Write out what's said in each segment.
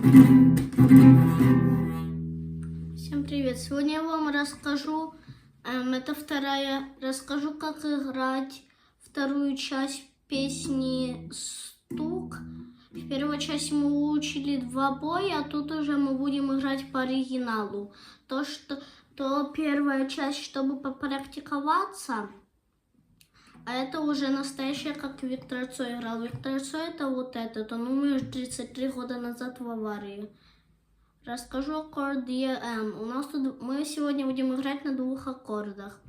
Всем привет! Сегодня я вам расскажу, расскажу, как играть вторую часть песни «Стук». В первой части мы выучили 2 боя, а тут уже мы будем играть по оригиналу. То первая часть, чтобы попрактиковаться, а это уже настоящая, как Виктор Цой играл. Виктор Цой это вот этот, он умер 33 года назад в аварии. Расскажу аккорд EM. Мы сегодня будем играть на 2 аккордах.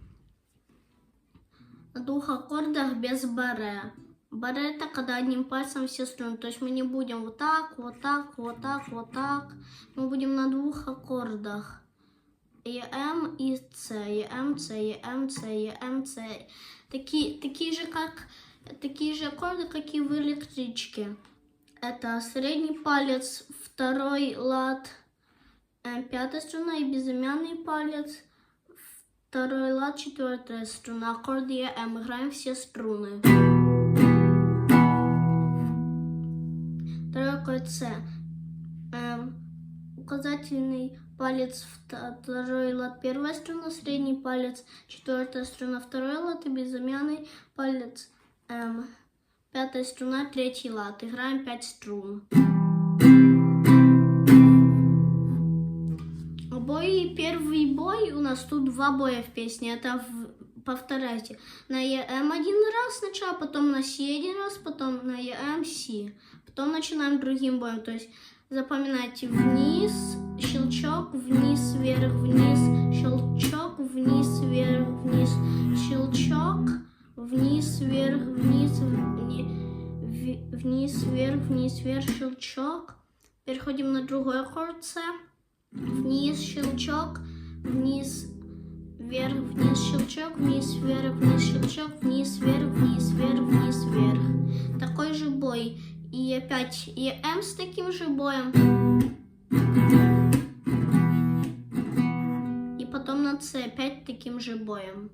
На 2 аккордах без баре. Баре это когда одним пальцем все струны. То есть мы не будем вот так, вот так, вот так, вот так. Мы будем на 2 аккордах. EM и C, EM, C, EM, C, EM, C. Такие же аккорды, как и в электричке. Это средний палец, второй лад, 5-я струна и безымянный палец, второй лад, 4-я струна. Аккорд EM. Играем все струны. Второй аккорд C. Указательный палец, второй лад, 1-я струна, средний палец, 4-я струна, 2-й лад и безымянный палец, 5-я струна, 3-й лад. Играем 5 струн. Первый бой, у нас тут 2 боя в песне, это повторяйте. На EM один раз сначала, потом на C один раз, потом на EM, C. Потом начинаем другим боем, то есть запоминайте: вниз, щелчок, вниз, вверх, вниз, щелчок, вниз, вверх, вниз, щелчок, вниз, вверх, вниз, вниз, вверх, вниз, вверх, щелчок. Переходим на другой аккорд C. Вниз, щелчок, вниз, вверх, вниз, щелчок, вниз, вверх, вниз, щелчок, вниз, вверх, вниз, вверх, вниз, вверх. Такой же бой. И опять EM с таким же боем. И потом на C опять таким же боем.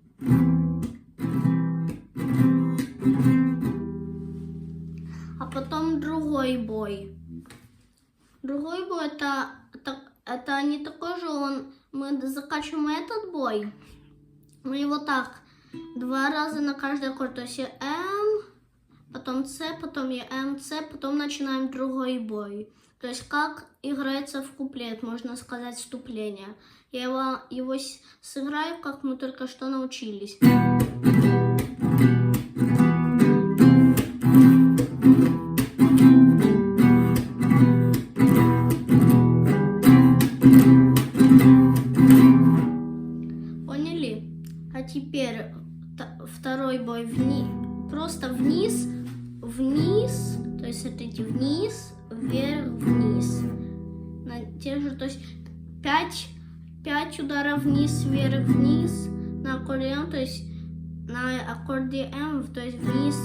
А потом другой бой. Другой бой это не такой же, мы заканчиваем этот бой. Мы его так 2 раза на каждый аккорд. То есть EM, потом C, потом EM, C, потом начинаем другой бой. То есть как играется в куплет, можно сказать, вступление. Я его сыграю, как мы только что научились. Поняли? А теперь второй бой просто вниз, вниз, то есть смотрите, вниз, вверх, вниз. На те же, то есть 5 ударов вниз, вверх, вниз на аккордеон, то есть на аккорде М, то есть вниз,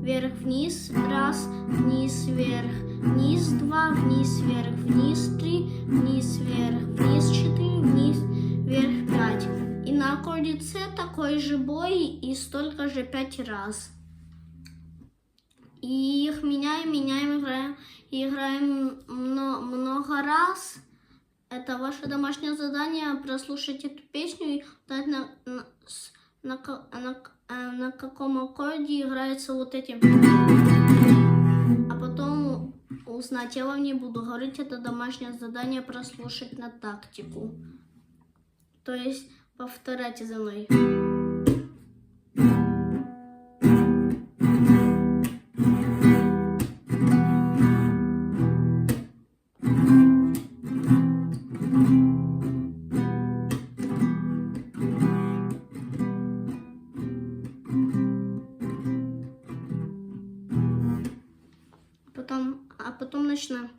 вверх, вниз, раз, вниз, вверх, вниз, 2, вниз, вверх, вниз, 3, вниз, вверх, вниз, 4, вниз, вверх, 5. И на аккорде С такой же бой и столько же 5 раз. И их меняем, играем много раз. Это ваше домашнее задание: прослушать эту песню и узнать, на каком аккорде играется вот этим. А потом узнать. Я вам не буду говорить, это домашнее задание прослушать на тактику. То есть повторяйте за мной. А потом начинаем.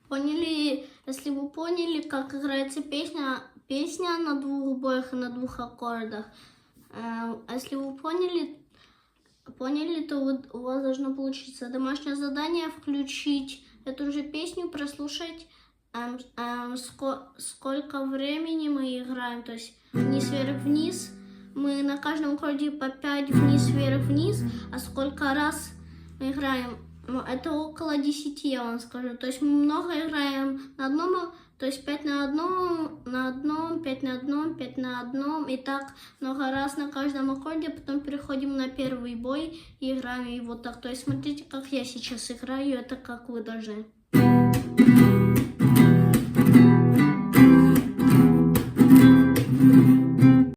Поняли? Если вы поняли, как играется песня на 2 боях и на 2 аккордах. Если вы поняли, поняли, то у вас должно получиться домашнее задание включить эту же песню, прослушать, сколько времени мы играем, то есть вниз, вверх, вниз. Мы на каждом аккорде по 5 вниз, вверх, вниз, а сколько раз мы играем, ну, это около 10, я вам скажу. То есть мы много играем на одном, то есть 5 на одном, 5 на одном, 5 на одном, и так много раз на каждом аккорде, потом переходим на первый бой и играем и вот так. То есть смотрите, как я сейчас играю, это как вы должны.